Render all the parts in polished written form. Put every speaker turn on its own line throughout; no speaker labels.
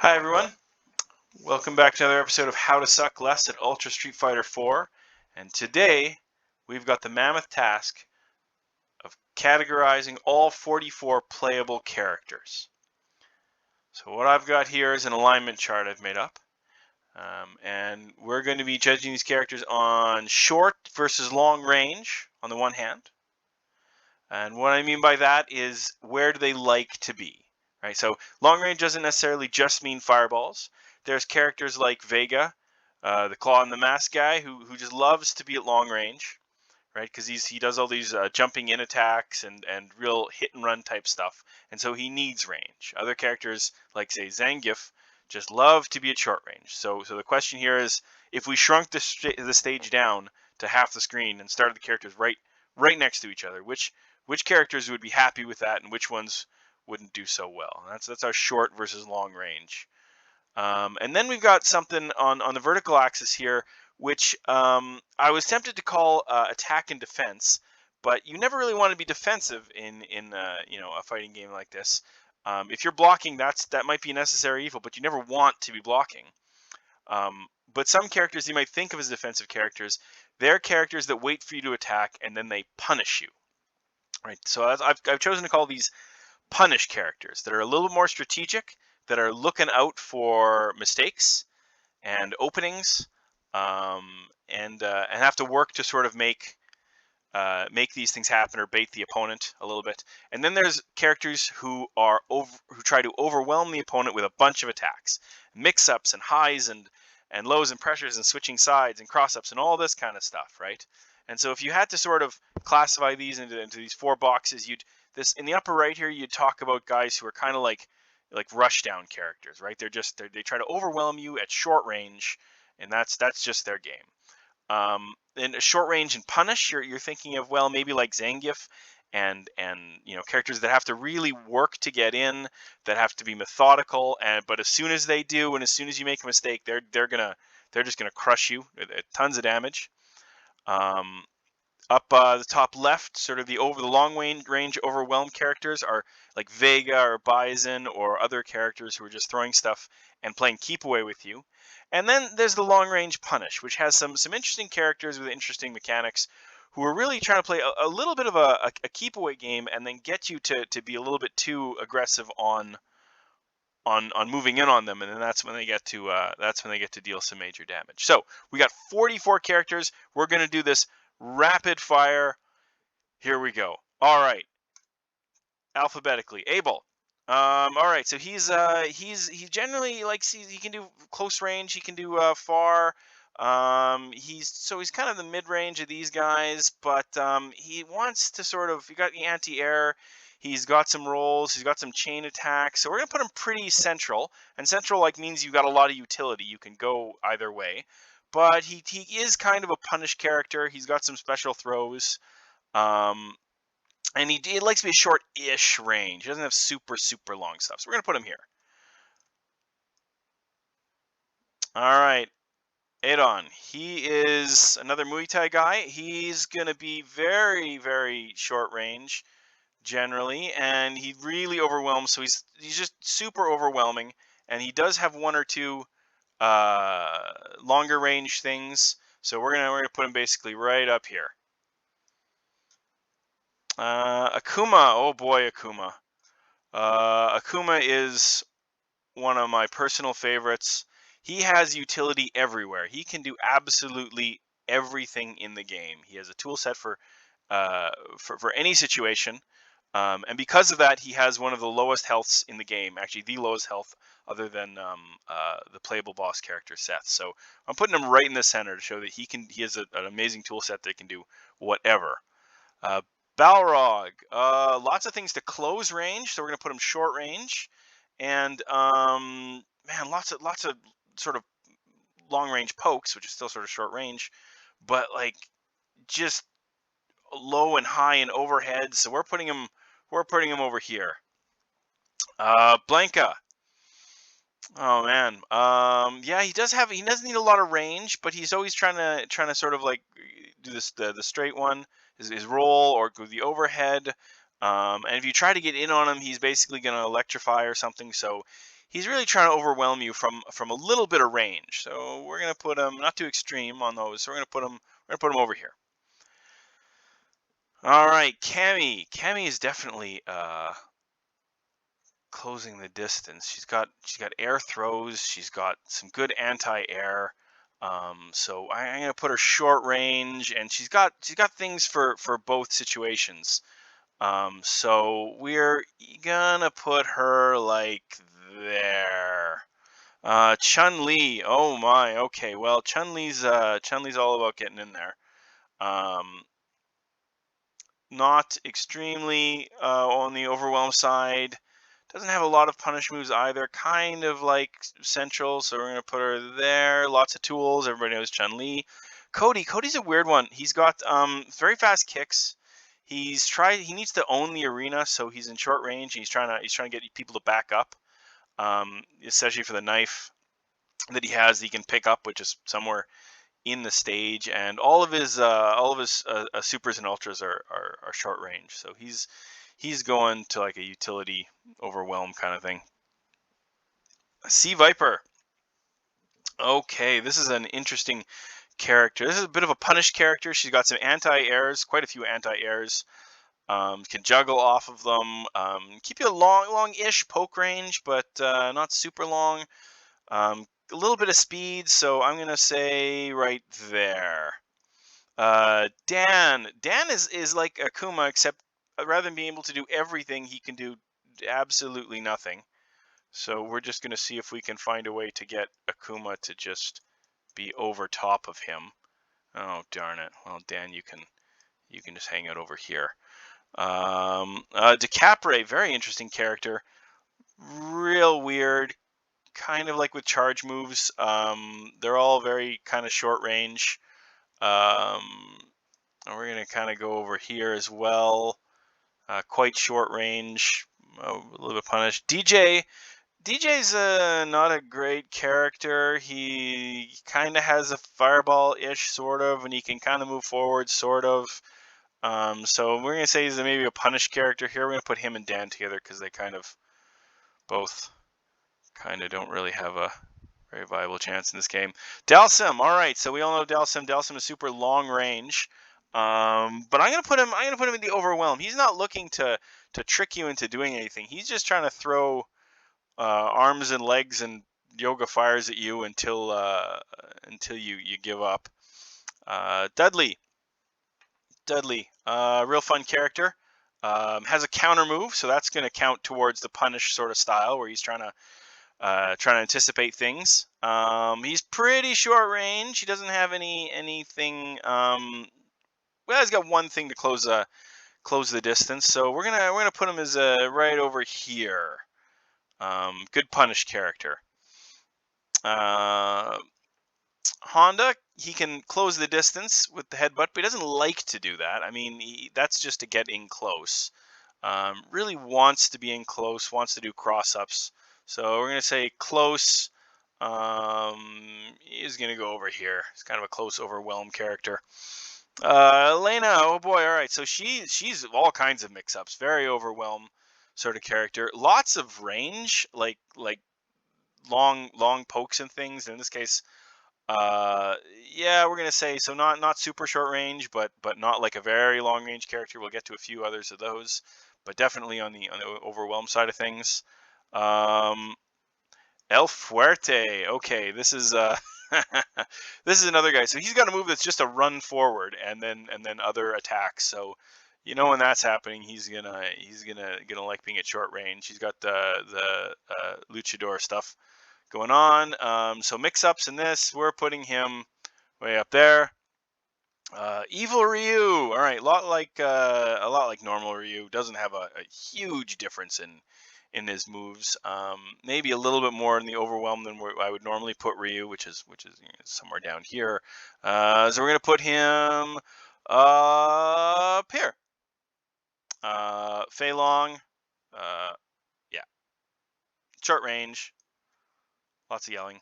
Hi everyone, welcome back to another episode of How to Suck Less at Ultra Street Fighter 4. And today we've got the mammoth task of categorizing all 44 playable characters. So what I've got here is an alignment chart I've made up. And we're going to be judging these characters on short versus long range on the one hand. And what I mean by that is where do they like to be, right? So long range doesn't necessarily just mean fireballs. There's characters like Vega, the Claw and the Mask guy, who just loves to be at long range, right? Because he does all these jumping in attacks and real hit and run type stuff, and so he needs range. Other characters like say Zangief just love to be at short range. So the question here is, if we shrunk the stage down to half the screen and started the characters right next to each other, which characters would be happy with that and which ones wouldn't do so well? And that's our short versus long range. And then we've got something on the vertical axis here, which I was tempted to call attack and defense, but you never really want to be defensive in a fighting game like this. If you're blocking, that might be a necessary evil, but you never want to be blocking. But some characters you might think of as defensive characters, they're characters that wait for you to attack and then they punish you. Right. So I've chosen to call these punish characters that are a little more strategic, that are looking out for mistakes and openings, and have to work to sort of make these things happen or bait the opponent a little bit. And then there's characters who try to overwhelm the opponent with a bunch of attacks, mix-ups and highs and lows and pressures and switching sides and cross-ups and all this kind of stuff, right? And so if you had to sort of classify these into these four boxes, in the upper right here, you'd talk about guys who are kind of like rush down characters, right? They try to overwhelm you at short range, and that's just their game. In a short range and punish, you're thinking of, well, maybe like Zangief and characters that have to really work to get in, that have to be methodical, but as soon as they do, and as soon as you make a mistake, they're just gonna crush you at tons of damage. Up the top left, sort of the long range overwhelm characters are like Vega or Bison or other characters who are just throwing stuff and playing keep away with you. And then there's the long range punish, which has some interesting characters with interesting mechanics who are really trying to play a little bit of a keep away game and then get you to be a little bit too aggressive on moving in on them, and then that's when they get to deal some major damage. So we got 44 characters. We're going to do this rapid fire. Here we go. All right, alphabetically. Abel. All right, so he generally likes, he can do close range. He can do far. He's kind of the mid range of these guys, but he wants to sort of. He got the anti-air. He's got some rolls. He's got some chain attacks. So we're gonna put him pretty central. And central means you've got a lot of utility. You can go either way. But he is kind of a punish character. He's got some special throws. And he likes to be a short-ish range. He doesn't have super long stuff. So we're gonna put him here. All right. Adon, he is another Muay Thai guy. He's going to be very short range generally, and he really overwhelms. So he's just super overwhelming, and he does have one or two longer range things. So we're gonna put him basically right up here. Akuma, oh boy, Akuma. Akuma is one of my personal favorites. He has utility everywhere. He can do absolutely everything in the game. He has a tool set for any situation, and because of that, he has one of the lowest healths in the game. Actually, the lowest health other than the playable boss character Seth. So I'm putting him right in the center to show that he has an amazing tool set that can do whatever. Balrog, lots of things to close range, so we're gonna put him short range, and man, lots of sort of long range pokes, which is still sort of short range, but like just low and high and overhead. So we're putting him over here. Blanca. Oh man, yeah, he doesn't need a lot of range, but he's always trying to sort of like do this the straight one, his roll or go the overhead. And if you try to get in on him, he's basically going to electrify or something. So he's really trying to overwhelm you from a little bit of range. So we're gonna put him not too extreme on those. So we're gonna put him over here. All right, Cammy. Cammy is definitely closing the distance. She's got air throws. She's got some good anti-air. So I'm gonna put her short range, and she's got things for both situations. So we're gonna put her like there. Chun-Li. Oh my. Okay. Well, Chun-Li's all about getting in there. Um, Not extremely on the overwhelm side. Doesn't have a lot of punish moves either. Kind of like central, so we're gonna put her there. Lots of tools. Everybody knows Chun-Li. Cody's a weird one. He's got very fast kicks. He needs to own the arena, so he's in short range. He's trying to get people to back up. Especially for the knife that he has, he can pick up, which is somewhere in the stage, and all of his supers and ultras are short range. So he's going to like a utility overwhelm kind of thing. Sea Viper. Okay, this is an interesting character. This is a bit of a punish character. She's got some anti-airs, quite a few anti-airs. Can juggle off of them. Keep you a long-ish poke range, but not super long. A little bit of speed, so I'm gonna say right there. Dan is like Akuma, except rather than being able to do everything, he can do absolutely nothing. So we're just gonna see if we can find a way to get Akuma to just be over top of him. Oh darn it! Well, Dan, you can just hang out over here. DeCapre, very interesting character. Real weird, kind of like with charge moves. They're all very kind of short range. And we're going to kind of go over here as well. Quite short range, a little bit punished. DJ's not a great character. He kind of has a fireball-ish, sort of, and he can kind of move forward, sort of. So we're going to say he's maybe a punished character here. We're going to put him and Dan together because they kind of both kind of don't really have a very viable chance in this game. Dalsim, all right. So we all know Dalsim. Dalsim is super long range. But I'm gonna put him in the overwhelm. He's not looking to trick you into doing anything. He's just trying to throw arms and legs and yoga fires at you until you give up. Dudley, real fun character. Has a counter move, so that's going to count towards the punish sort of style where he's trying to anticipate things. He's pretty short range. He doesn't have anything. Well, he's got one thing to close the distance. So we're gonna put him as right over here. Good punish character. Honda, he can close the distance with the headbutt, but he doesn't like to do that. I mean, that's just to get in close. Really wants to be in close, wants to do cross-ups. So we're going to say close. He's going to go over here. It's kind of a close overwhelm character. Elena, oh boy, all right. So she's all kinds of mix-ups. Very overwhelm sort of character. Lots of range, like long pokes and things. In this case, yeah, we're gonna say so. Not super short range, but not like a very long range character. We'll get to a few others of those, but definitely on the overwhelm side of things. El Fuerte. Okay, this is this is another guy. So he's got a move that's just a run forward and then other attacks. So you know when that's happening, he's gonna like being at short range. He's got the luchador stuff going on. So mix-ups in this, we're putting him way up there. Evil Ryu, all right, a lot like normal Ryu. Doesn't have a huge difference in his moves. Maybe a little bit more in the overwhelm than where I would normally put Ryu, which is somewhere down here. So we're gonna put him up here. Fei Long, yeah, short range, lots of yelling.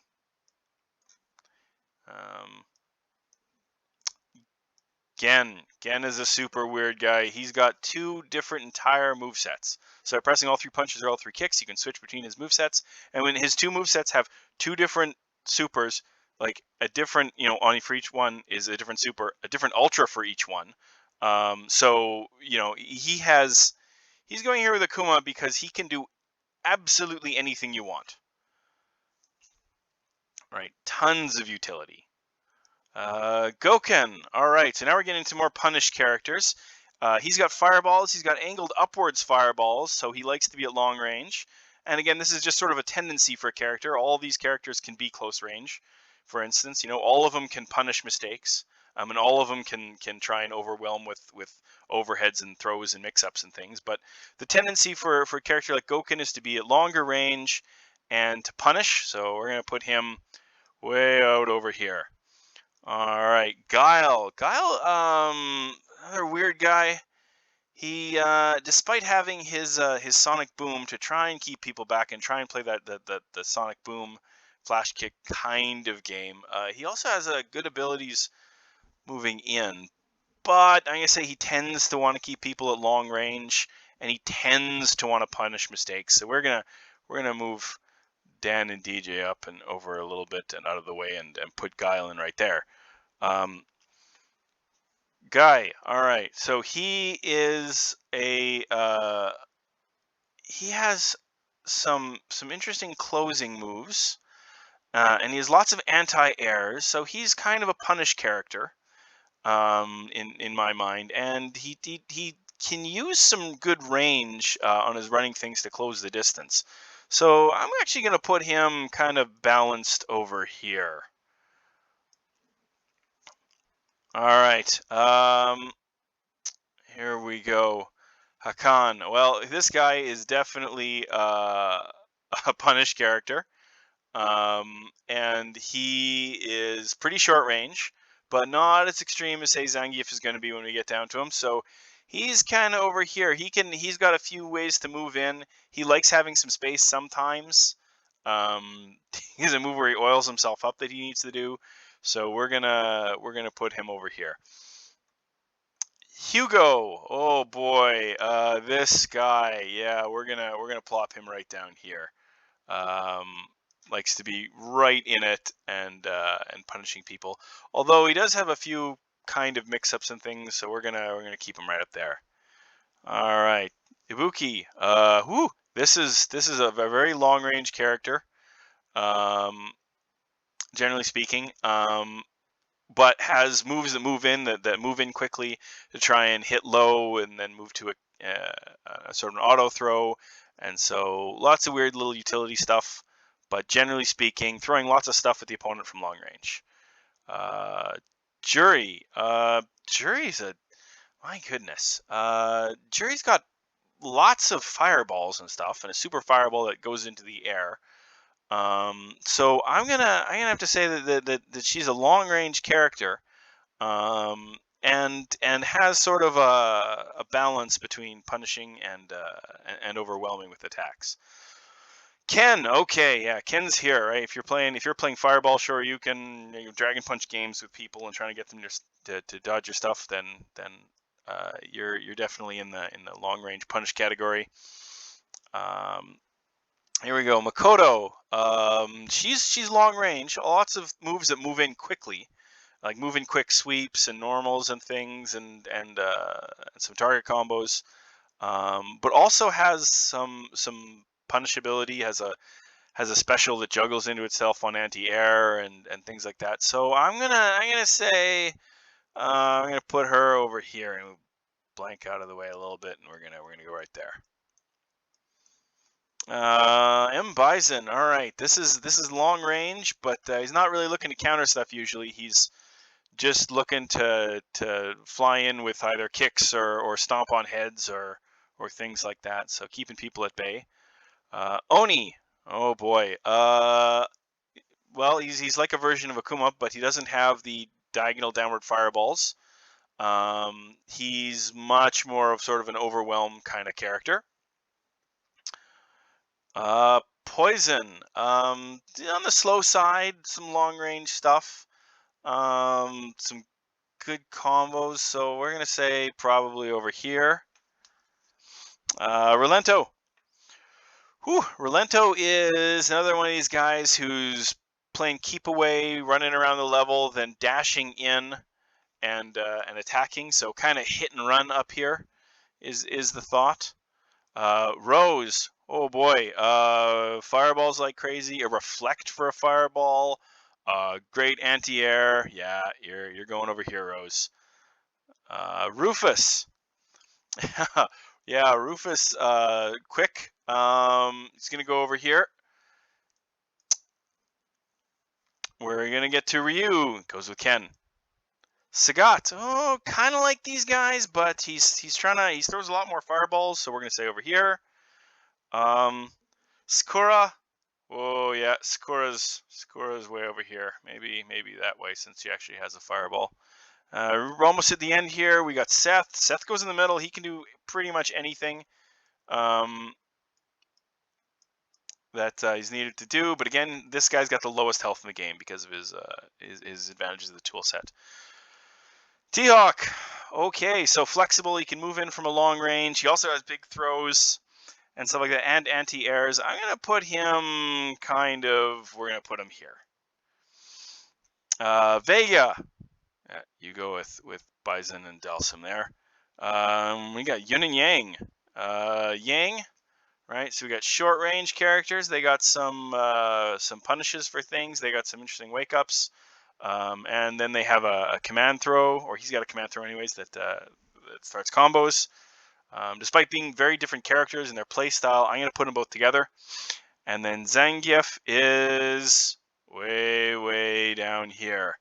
Gen is a super weird guy. He's got 2 different entire movesets. So pressing all 3 punches or all 3 kicks, you can switch between his movesets. And when his 2 movesets have 2 different supers, like a different, on for each one is a different super, a different ultra for each one. So he's going here with Akuma because he can do absolutely anything you want. Right, tons of utility. Goken. All right, so now we're getting into more punished characters. He's got fireballs. He's got angled upwards fireballs, so he likes to be at long range. And again, this is just sort of a tendency for a character. All of these characters can be close range. For instance, all of them can punish mistakes, and all of them can try and overwhelm with overheads and throws and mix-ups and things. But the tendency for a character like Goken is to be at longer range and to punish. So we're going to put him way out over here. All right, Guile. Another weird guy. He, despite having his Sonic Boom to try and keep people back and try and play the Sonic Boom flash kick kind of game, he also has good abilities moving in. But I'm gonna say he tends to want to keep people at long range, and he tends to want to punish mistakes. So we're gonna move Dan and DJ up and over a little bit and out of the way and put Guile in right there. Guy, all right. So he is he has some interesting closing moves, and he has lots of anti-airs. So he's kind of a punish character, in my mind, and he can use some good range on his running things to close the distance. So I'm actually going to put him kind of balanced over here. All right. Here we go. Hakan. Well, this guy is definitely a punish character. And he is pretty short range, but not as extreme as say Zangief is going to be when we get down to him. So he's kind of over here. He's got a few ways to move in. He likes having some space sometimes. He has a move where he oils himself up that he needs to do. So we're gonna put him over here. Hugo, oh boy, this guy, yeah, we're gonna plop him right down here. Likes to be right in it and punishing people. Although he does have a few kind of mix-ups and things, so we're gonna keep him right up there. All right, Ibuki. This is a very long-range character. Generally speaking. But has moves that move in that move in quickly to try and hit low and then move to a sort of an auto throw, and so lots of weird little utility stuff. But generally speaking, throwing lots of stuff at the opponent from long range. Jury, Jury's my goodness. Jury's got lots of fireballs and stuff, and a super fireball that goes into the air. So I'm gonna have to say that she's a long range character, and has sort of a balance between punishing and overwhelming with attacks. Ken, okay, yeah, Ken's here, right? If you're playing Fireball, sure, you can Dragon Punch games with people and trying to get them to dodge your stuff. Then you're definitely in the long range punish category. Here we go, Makoto. She's long range. Lots of moves that move in quickly, like move in quick sweeps and normals and things, and some target combos. But also has some punishability. Has a special that juggles into itself on anti-air and things like that. So I'm gonna say I'm gonna put her over here and blank out of the way a little bit, and we're gonna go right there. M. Bison. All right, this is long range, but he's not really looking to counter stuff usually. He's just looking to fly in with either kicks or stomp on heads or things like that. So keeping people at bay. Oni. Oh boy. Well, he's like a version of Akuma, but he doesn't have the diagonal downward fireballs. He's much more of sort of an overwhelm kind of character. Poison. On the slow side, some long range stuff. Some good combos, so we're going to say probably over here. Relento. Whew, Relento is another one of these guys who's playing keep away, running around the level, then dashing in and attacking. So kind of hit and run up here is the thought. Rose, oh boy, fireballs like crazy. A reflect for a fireball. Great anti-air. Yeah, you're going over here, Rose. Rufus. Yeah, Rufus, quick. He's going to go over here. We're going to get to Ryu. Goes with Ken. Sagat. Oh, kind of like these guys, but he throws a lot more fireballs, so we're going to say over here. Sakura. Oh, yeah, Sakura's way over here. Maybe that way, since he actually has a fireball. We're almost at the end here. We got Seth. Seth goes in the middle. He can do pretty much anything that he's needed to do. But again, this guy's got the lowest health in the game because of his advantages of the tool set. T-Hawk. Okay, so flexible. He can move in from a long range. He also has big throws and stuff like that, and anti-airs. I'm going to put him we're going to put him here. Vega. You go with Bison and Delsum there. We got Yin and Yang. Yang, right? So we got short range characters. They got some punishes for things. They got some interesting wake ups. And then they have a command throw, or he's got a command throw anyways that starts combos. Despite being very different characters in their play style, I'm going to put them both together. And then Zangief is way down here.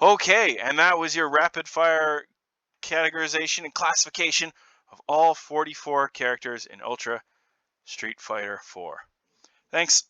Okay, and that was your rapid fire categorization and classification of all 44 characters in Ultra Street Fighter 4. Thanks.